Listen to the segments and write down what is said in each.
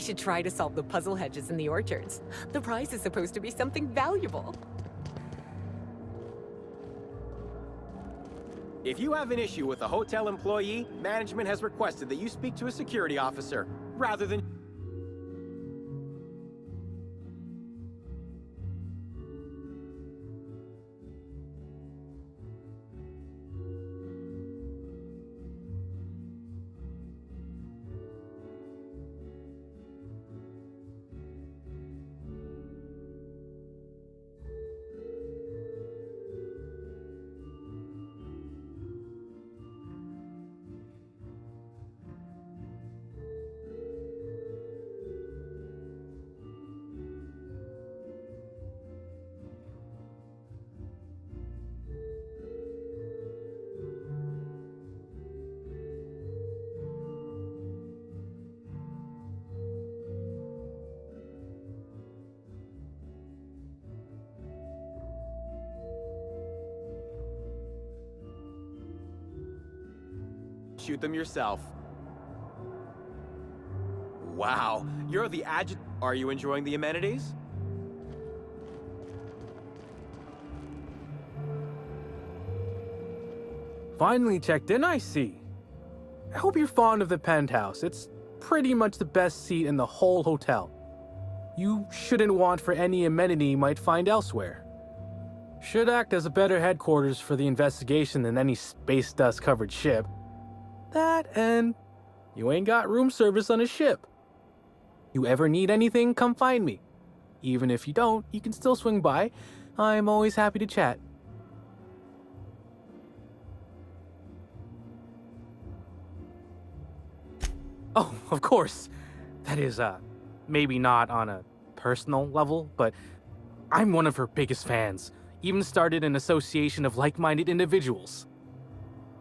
should try to solve the puzzle hedges in the orchards. The prize is supposed to be something valuable. If you have an issue with a hotel employee, management has requested that you speak to a security officer, rather than... Shoot them yourself. Wow, you're the Are you enjoying the amenities? Finally checked in, I see. I hope you're fond of the penthouse. It's pretty much the best seat in the whole hotel. You shouldn't want for any amenity you might find elsewhere. Should act as a better headquarters for the investigation than any space dust covered ship. That and you ain't got room service on a ship. You ever need anything, come find me. Even if you don't, you can still swing by. I'm always happy to chat. Oh, of course. That is, maybe not on a personal level, but I'm one of her biggest fans. Even started an association of like-minded individuals.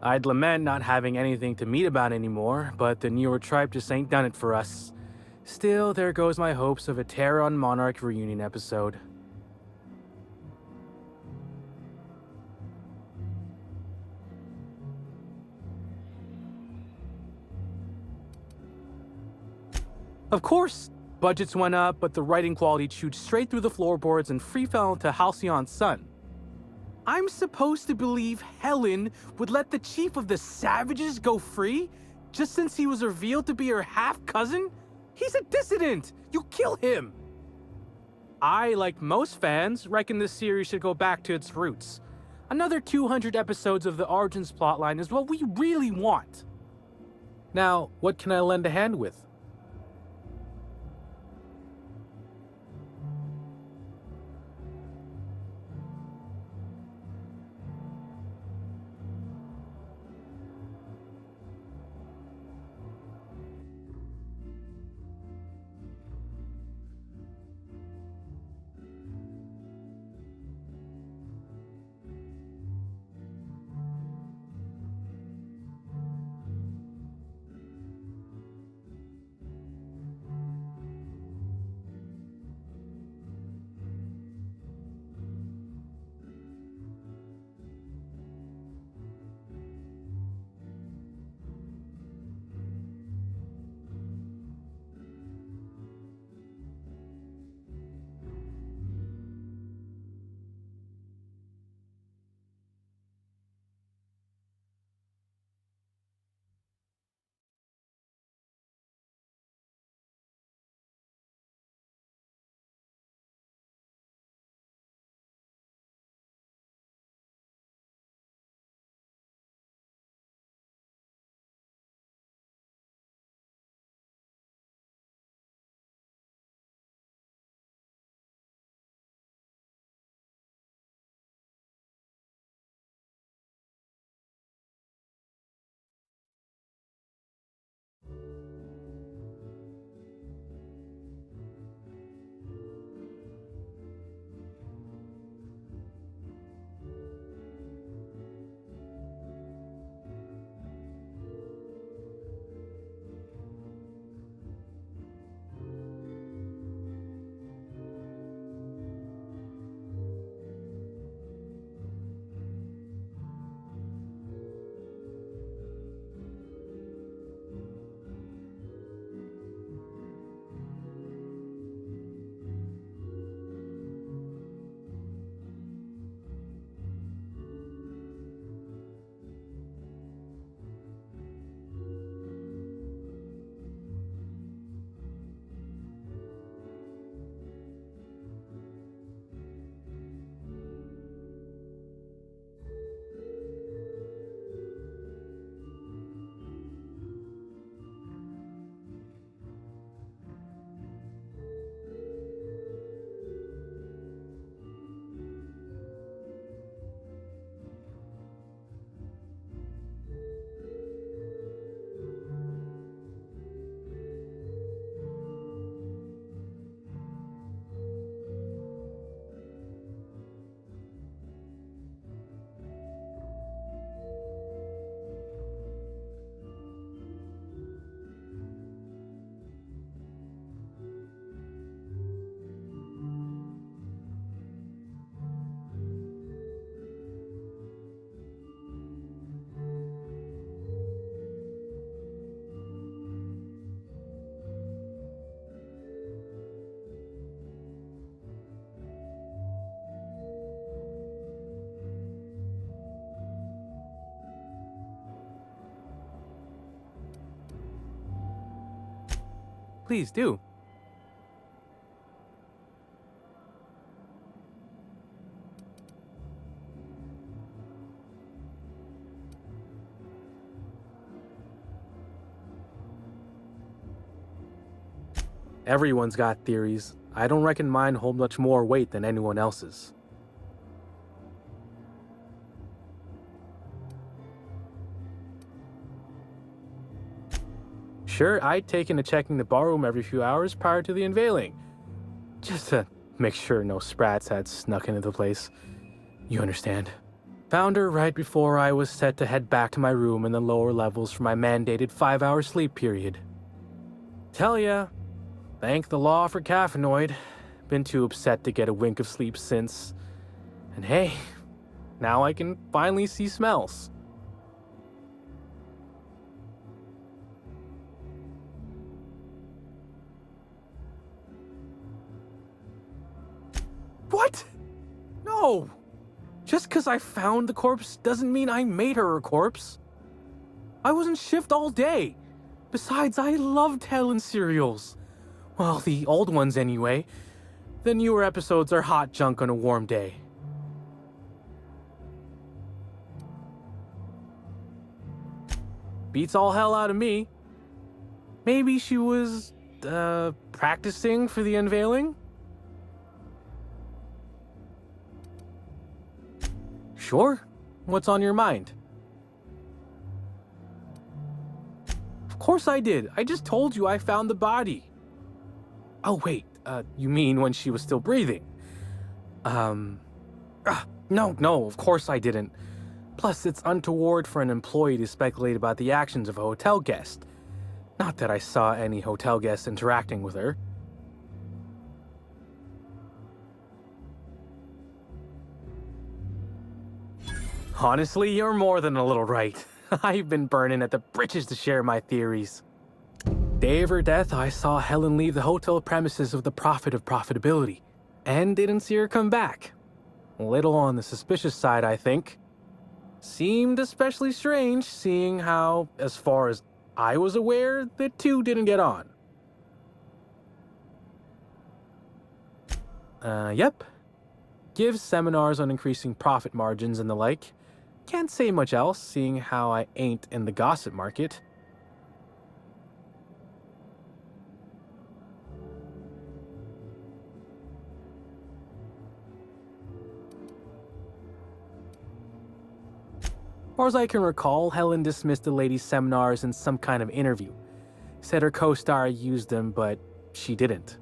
I'd lament not having anything to meet about anymore, but the newer tribe just ain't done it for us. Still, there goes my hopes of a Terran Monarch reunion episode. Of course, budgets went up, but the writing quality chewed straight through the floorboards and free fell into Halcyon's son. I'm supposed to believe Helen would let the chief of the savages go free just since he was revealed to be her half-cousin? He's a dissident! You kill him! I, like most fans, reckon this series should go back to its roots. Another 200 episodes of the Origins plotline is what we really want. Now, what can I lend a hand with? please do. Everyone's got theories. I don't reckon mine hold much more weight than anyone else's. Sure, I'd taken to checking the barroom every few hours prior to the unveiling, just to make sure no sprats had snuck into the place. You understand. Found her right before I was set to head back to my room in the lower levels for my mandated 5-hour sleep period. Tell ya, thank the law for caffeinoid. Been too upset to get a wink of sleep since. And hey, now I can finally see smells. What? No! Just because I found the corpse doesn't mean I made her a corpse. I was in shift all day. Besides, I loved Helen serials. Well, the old ones anyway. The newer episodes are hot junk on a warm day. Beats all hell out of me. Maybe she was, practicing for the unveiling? Sure. What's on your mind? Of course I did. I just told you I found the body. Oh, wait. You mean when she was still breathing? No, of course I didn't. Plus, it's untoward for an employee to speculate about the actions of a hotel guest. Not that I saw any hotel guests interacting with her. Honestly, you're more than a little right. I've been burning at the britches to share my theories. Day of her death, I saw Helen leave the hotel premises with the profit of profitability, and didn't see her come back. A little on the suspicious side, I think. Seemed especially strange, seeing how, as far as I was aware, the two didn't get on. Yep. Gives seminars on increasing profit margins and the like. Can't say much else, seeing how I ain't in the gossip market. Far as I can recall, Helen dismissed the lady's seminars in some kind of interview. Said her co-star used them, but she didn't.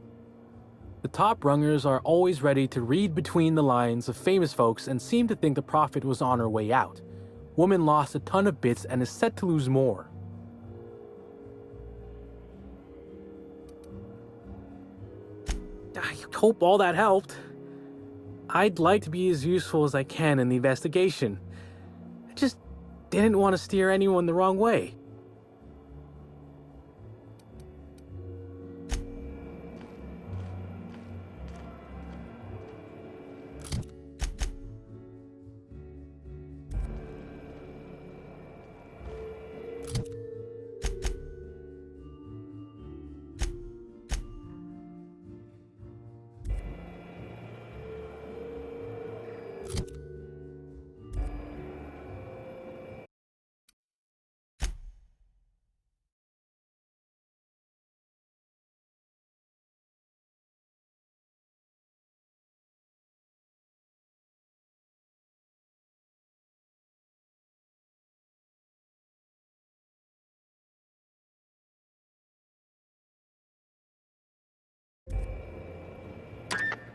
The top rungers are always ready to read between the lines of famous folks and seem to think the profit was on her way out. Woman lost a ton of bits and is set to lose more. I hope all that helped. I'd like to be as useful as I can in the investigation. I just didn't want to steer anyone the wrong way.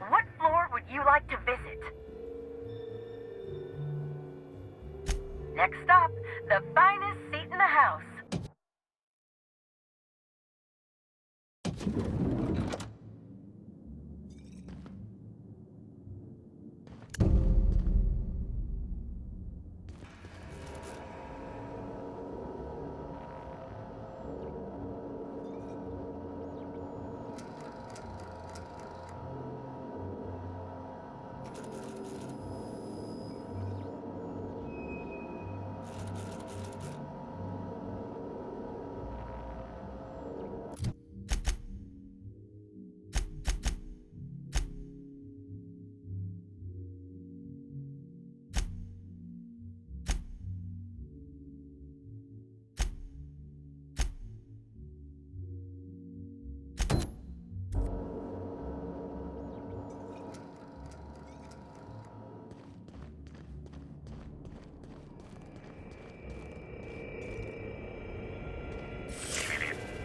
What floor would you like to visit? Next stop, the finest seat in the house.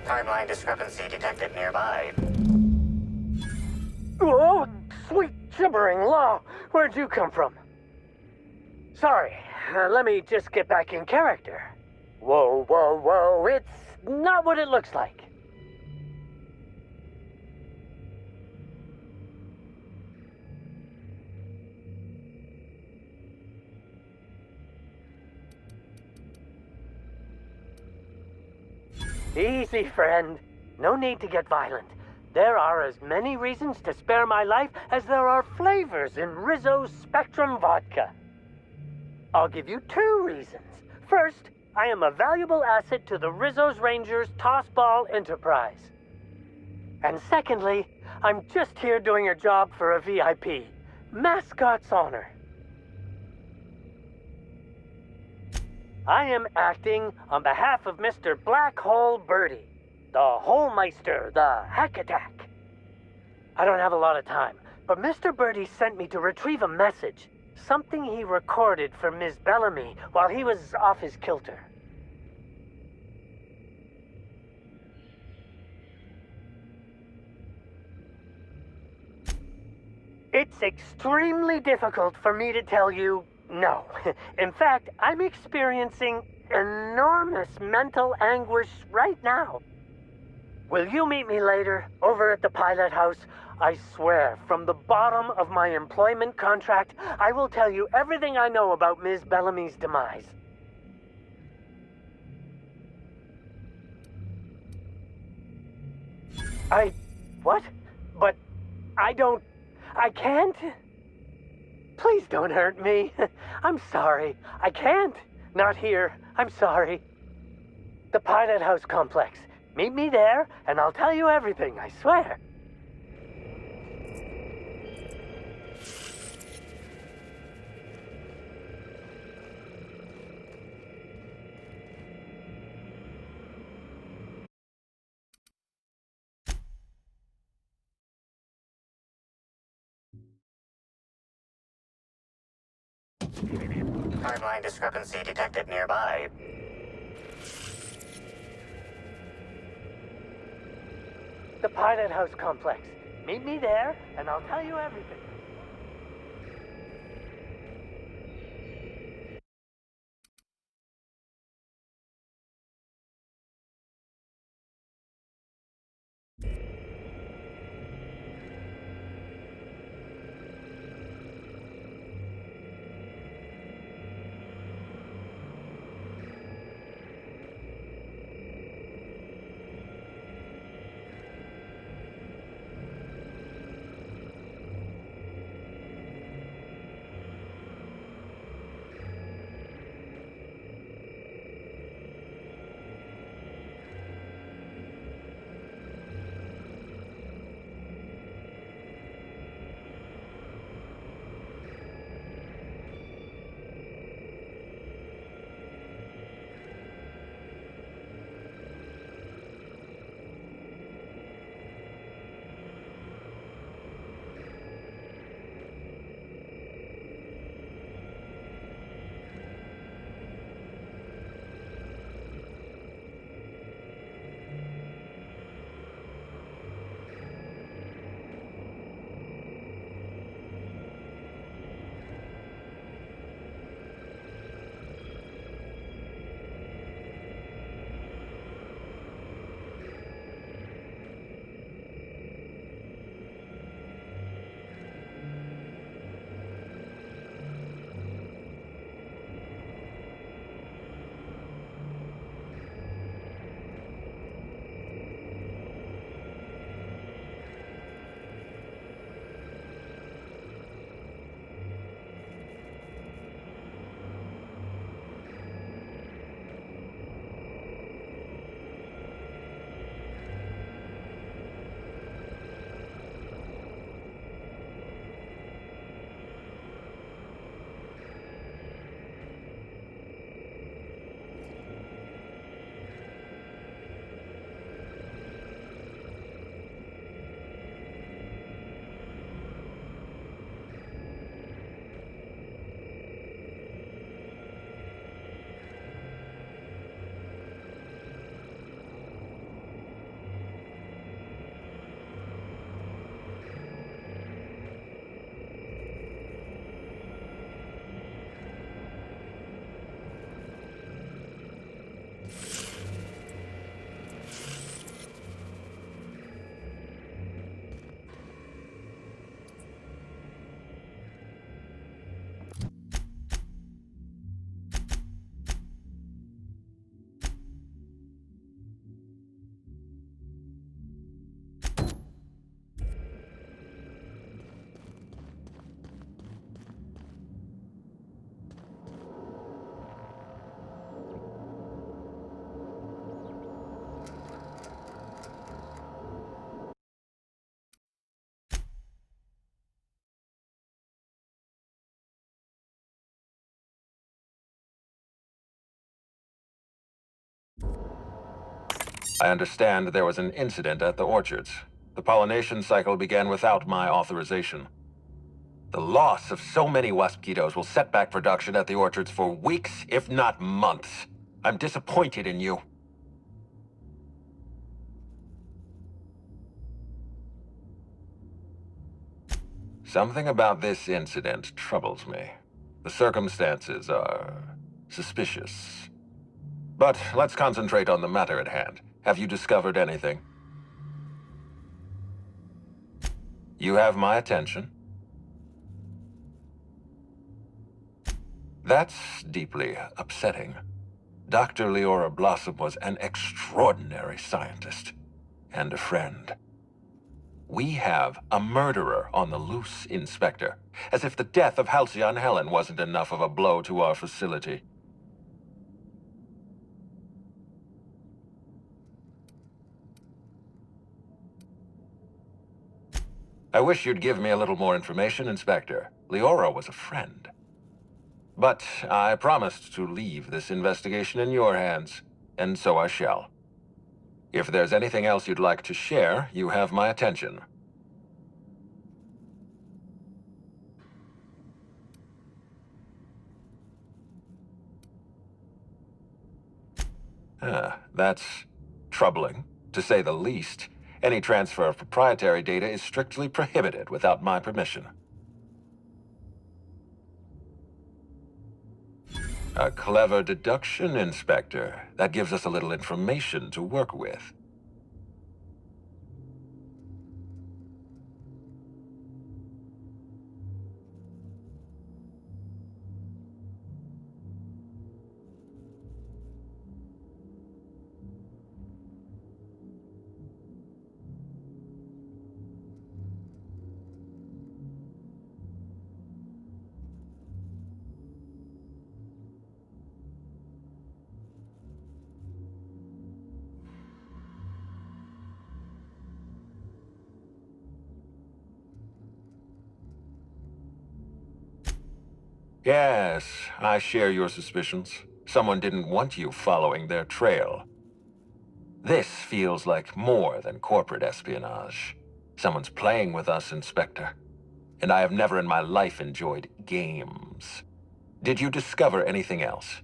Timeline discrepancy detected nearby. Oh, sweet gibbering law! Where'd you come from? Sorry, let me just get back in character. Whoa, whoa, whoa, it's not what it looks like. Easy, friend. No need to get violent. There are as many reasons to spare my life as there are flavors in Rizzo's Spectrum vodka. I'll give you 2 reasons. First, I am a valuable asset to the Rizzo's Rangers Tossball Enterprise. And secondly, I'm just here doing a job for a VIP. Mascot's honor. I am acting on behalf of Mr. Black Hole Birdie, the Holmeister, the Hack Attack. I don't have a lot of time, but Mr. Birdie sent me to retrieve a message, something he recorded for Ms. Bellamy while he was off his kilter. It's extremely difficult for me to tell you no. In fact, I'm experiencing enormous mental anguish right now. Will you meet me later, over at the pilot house? I swear, from the bottom of my employment contract, I will tell you everything I know about Ms. Bellamy's demise. What? But I can't? Please don't hurt me. I'm sorry. I can't. Not here. I'm sorry. The Pilot House Complex. Meet me there, and I'll tell you everything, I swear. Timeline discrepancy detected nearby. The Pilot House Complex. Meet me there, and I'll tell you everything. I understand there was an incident at the orchards. The pollination cycle began without my authorization. The loss of so many mosquitoes will set back production at the orchards for weeks, if not months. I'm disappointed in you. Something about this incident troubles me. The circumstances are suspicious. But let's concentrate on the matter at hand. Have you discovered anything? You have my attention. That's deeply upsetting. Dr. Leora Blossom was an extraordinary scientist and a friend. We have a murderer on the loose, Inspector. As if the death of Halcyon Helen wasn't enough of a blow to our facility. I wish you'd give me a little more information, Inspector. Leora was a friend. But I promised to leave this investigation in your hands, and so I shall. If there's anything else you'd like to share, you have my attention. That's troubling, to say the least. Any transfer of proprietary data is strictly prohibited without my permission. A clever deduction, Inspector. That gives us a little information to work with. Yes, I share your suspicions. Someone didn't want you following their trail. This feels like more than corporate espionage. Someone's playing with us, Inspector. And I have never in my life enjoyed games. Did you discover anything else?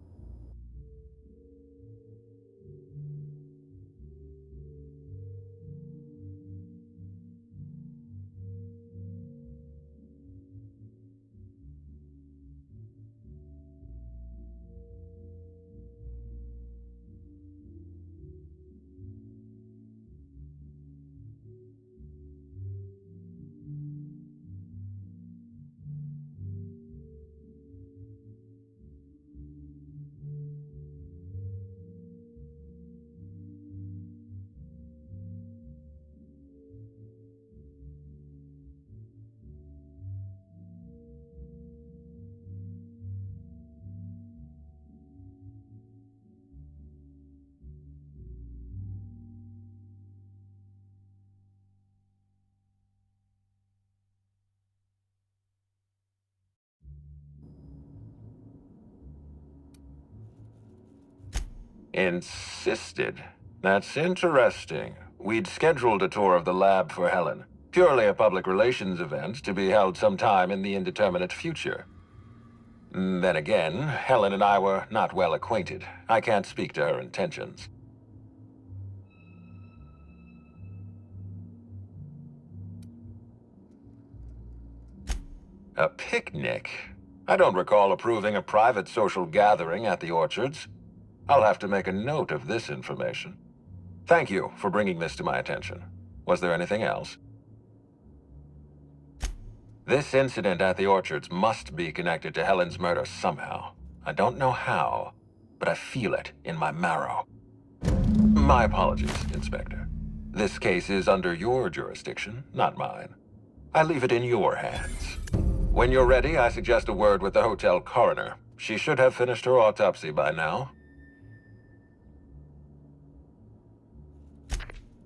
Insisted? That's interesting. We'd scheduled a tour of the lab for Helen. Purely a public relations event to be held sometime in the indeterminate future. Then again, Helen and I were not well acquainted. I can't speak to her intentions. A picnic? I don't recall approving a private social gathering at the orchards. I'll have to make a note of this information. Thank you for bringing this to my attention. Was there anything else? This incident at the orchards must be connected to Helen's murder somehow. I don't know how, but I feel it in my marrow. My apologies, Inspector. This case is under your jurisdiction, not mine. I leave it in your hands. When you're ready, I suggest a word with the hotel coroner. She should have finished her autopsy by now.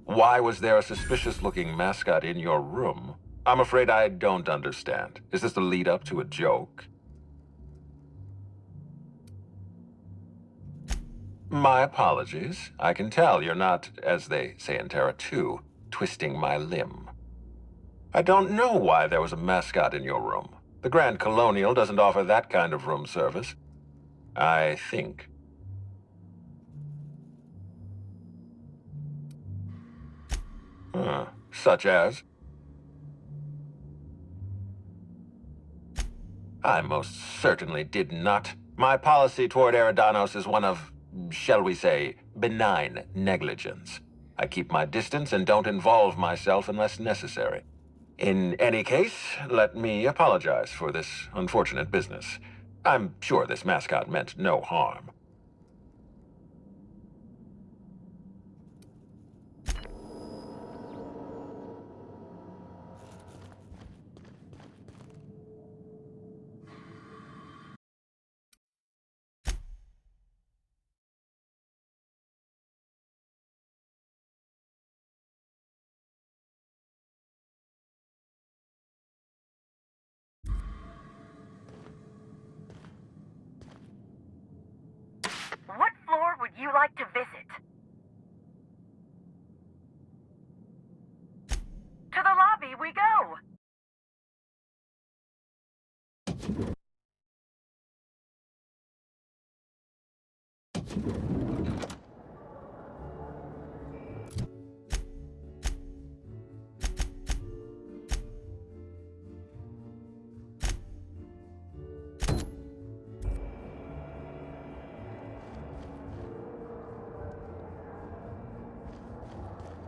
Why was there a suspicious-looking mascot in your room? I'm afraid I don't understand. Is this the lead-up to a joke? My apologies. I can tell you're not, as they say in Terra 2, twisting my limb. I don't know why there was a mascot in your room. The Grand Colonial doesn't offer that kind of room service. I think. Such as? I most certainly did not. My policy toward Eridanos is one of, shall we say, benign negligence. I keep my distance and don't involve myself unless necessary. In any case, let me apologize for this unfortunate business. I'm sure this mascot meant no harm. What floor would you like to visit? To the lobby we go!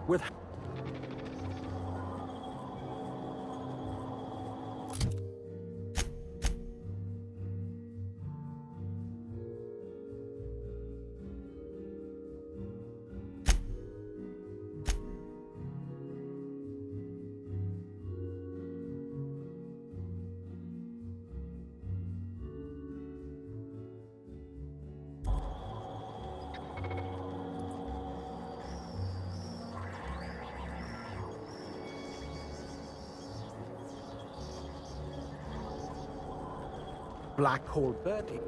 With Black Hole Bertie.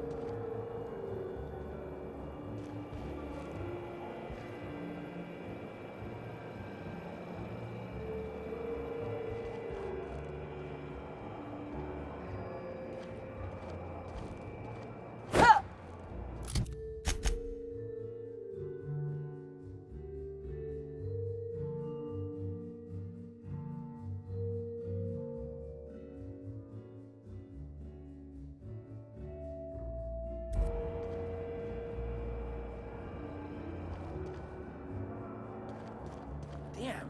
Damn.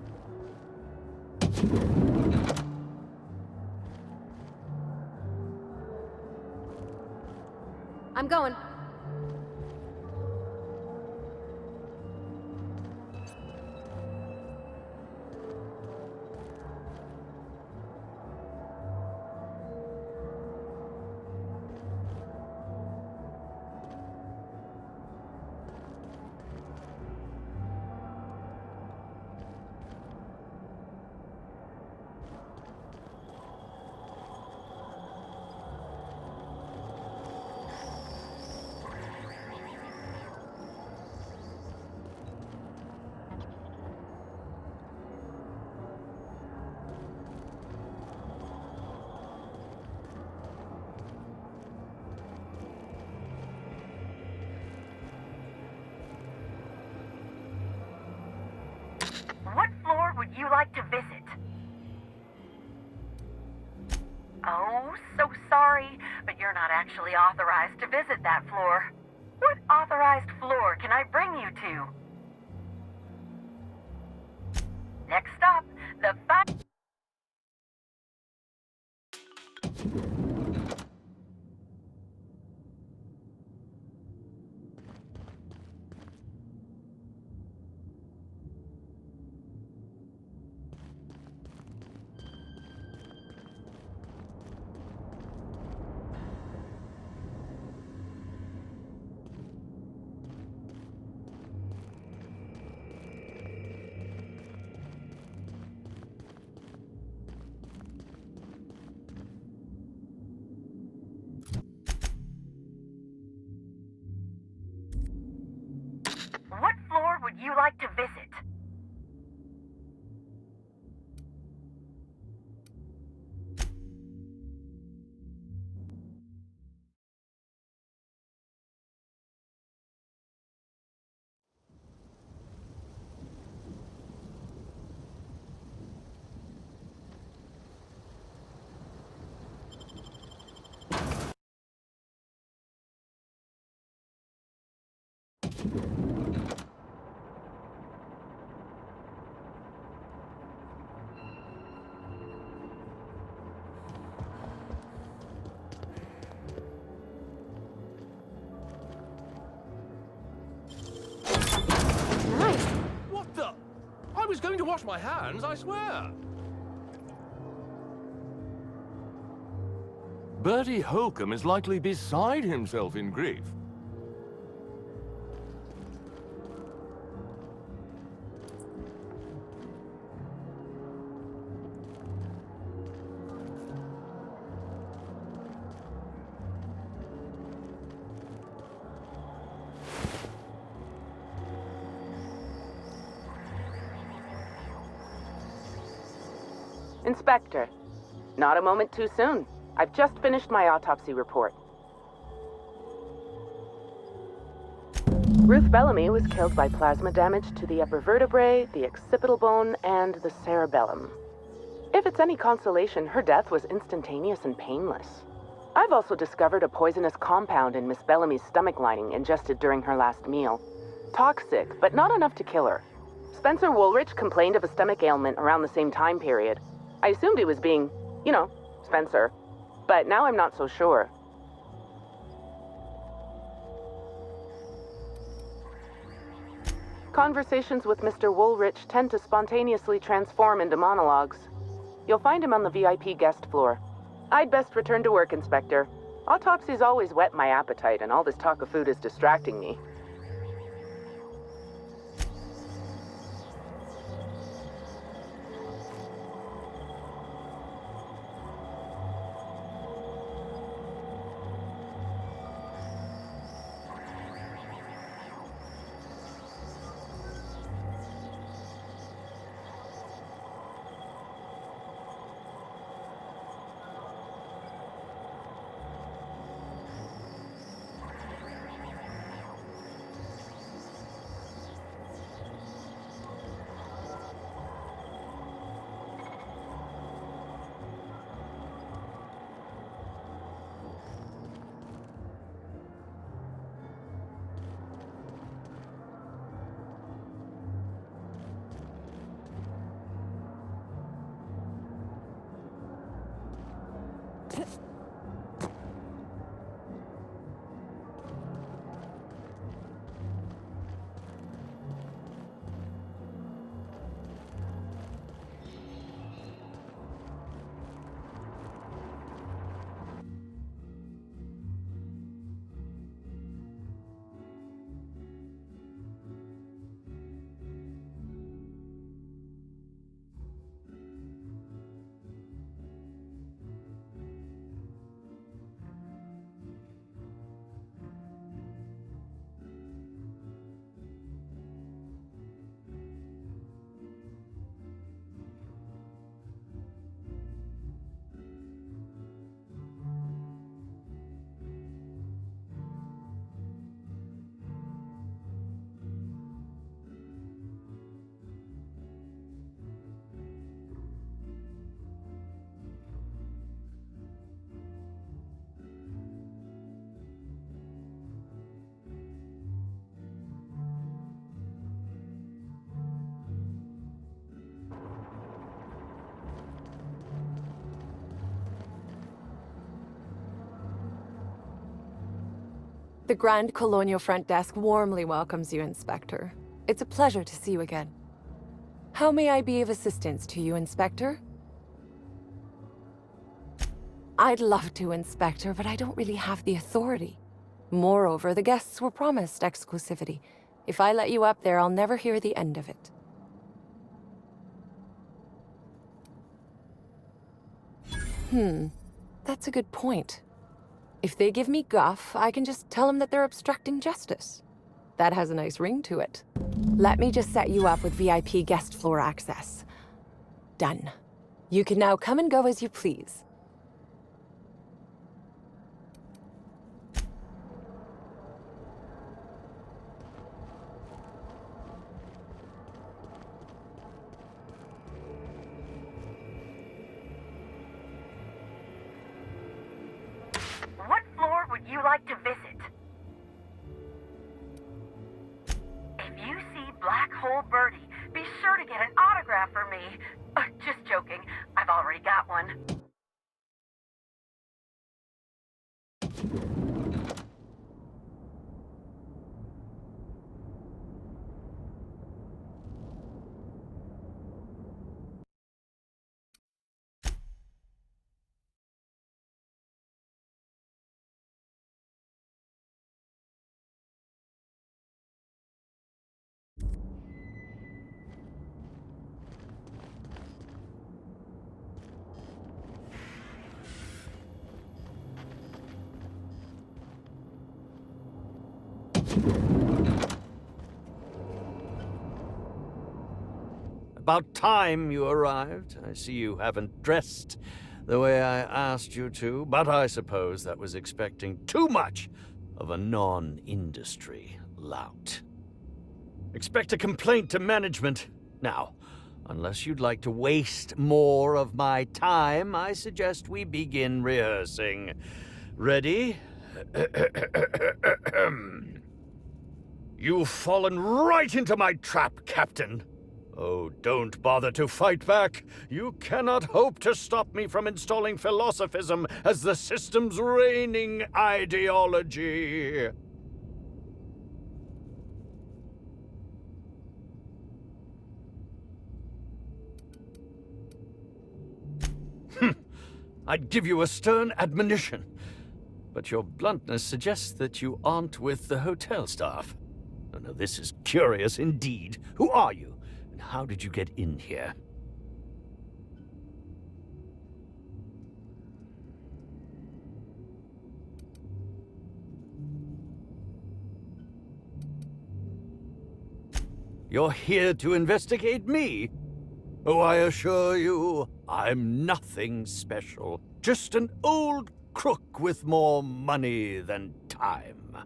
I'm going. What floor would you like to visit? Oh, so sorry, but you're not actually authorized to visit that floor. What authorized floor can I bring you to? Next stop, the Right. What the? I was going to wash my hands, I swear. Bertie Holcomb is likely beside himself in grief. Inspector, not a moment too soon. I've just finished my autopsy report. Ruth Bellamy was killed by plasma damage to the upper vertebrae, the occipital bone, and the cerebellum. If it's any consolation, her death was instantaneous and painless. I've also discovered a poisonous compound in Miss Bellamy's stomach lining ingested during her last meal. Toxic, but not enough to kill her. Spencer Woolrich complained of a stomach ailment around the same time period. I assumed he was being, Spencer. But now I'm not so sure. Conversations with Mr. Woolrich tend to spontaneously transform into monologues. You'll find him on the VIP guest floor. I'd best return to work, Inspector. Autopsies always whet my appetite, and all this talk of food is distracting me. The Grand Colonial Front Desk warmly welcomes you, Inspector. It's a pleasure to see you again. How may I be of assistance to you, Inspector? I'd love to, Inspector, but I don't really have the authority. Moreover, the guests were promised exclusivity. If I let you up there, I'll never hear the end of it. That's a good point. If they give me guff, I can just tell them that they're obstructing justice. That has a nice ring to it. Let me just set you up with VIP guest floor access. Done. You can now come and go as you please. What floor would you like to visit? me. Just joking. I've already got one. About time you arrived. I see you haven't dressed the way I asked you to, but I suppose that was expecting too much of a non-industry lout. Expect a complaint to management. Now, unless you'd like to waste more of my time, I suggest we begin rehearsing. Ready? You've fallen right into my trap, Captain. Oh, don't bother to fight back. You cannot hope to stop me from installing philosophism as the system's reigning ideology. I'd give you a stern admonition, but your bluntness suggests that you aren't with the hotel staff. Oh, no, this is curious indeed. Who are you? How did you get in here? You're here to investigate me? Oh, I assure you, I'm nothing special. Just an old crook with more money than time.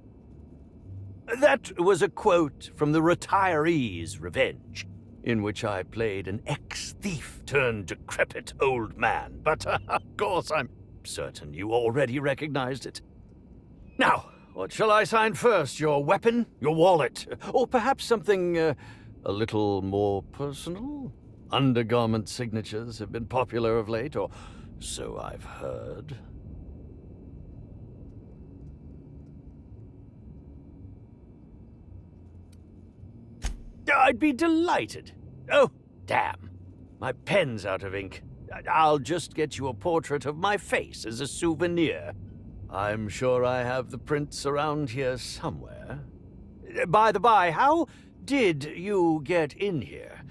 That was a quote from The Retiree's Revenge, in which I played an ex-thief turned decrepit old man, but of course I'm certain you already recognized it. Now, what shall I sign first? Your weapon? Your wallet? Or perhaps something a little more personal? Undergarment signatures have been popular of late, or so I've heard. I'd be delighted. Oh, damn. My pen's out of ink. I'll just get you a portrait of my face as a souvenir. I'm sure I have the prints around here somewhere. By the by, how did you get in here?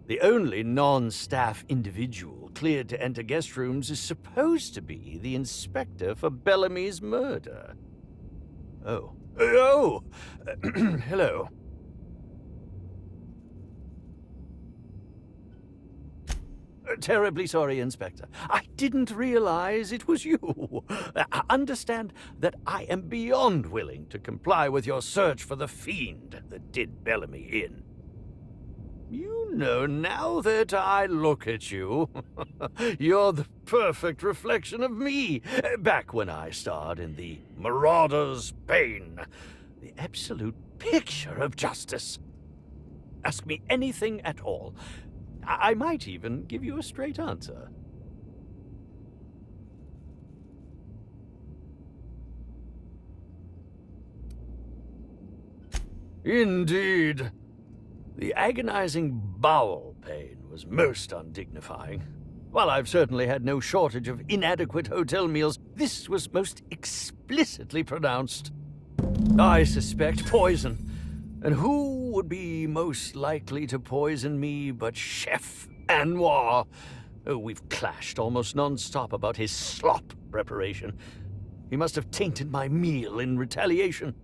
The only non-staff individual cleared to enter guest rooms is supposed to be the inspector for Bellamy's murder. Oh. Hello. Terribly sorry, Inspector. I didn't realize it was you. Understand that I am beyond willing to comply with your search for the fiend that did Bellamy in. You know, now that I look at you, you're the perfect reflection of me, back when I starred in The Marauder's Bane, the absolute picture of justice. Ask me anything at all. I might even give you a straight answer. Indeed. The agonizing bowel pain was most undignifying. While I've certainly had no shortage of inadequate hotel meals, this was most explicitly pronounced. I suspect poison. And who would be most likely to poison me but Chef Anwar? Oh, we've clashed almost non-stop about his slop preparation. He must have tainted my meal in retaliation.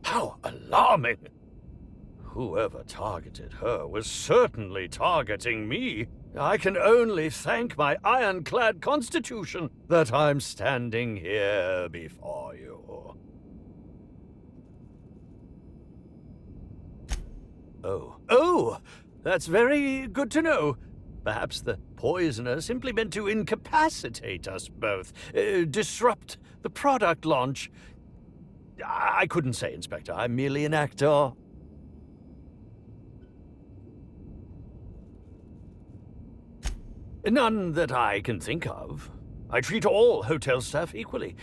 How alarming! Whoever targeted her was certainly targeting me. I can only thank my ironclad constitution that I'm standing here before you. Oh, that's very good to know. Perhaps the poisoner simply meant to incapacitate us both, disrupt the product launch. I couldn't say, Inspector. I'm merely an actor. None that I can think of. I treat all hotel staff equally,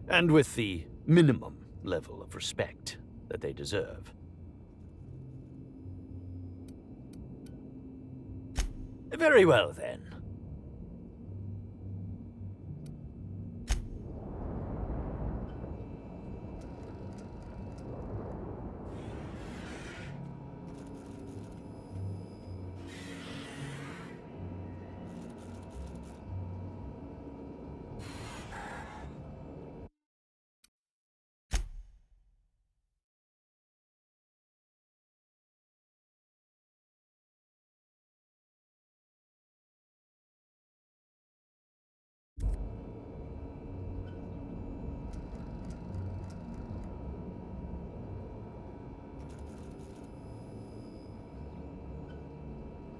and with the minimum level of respect that they deserve. Very well, then.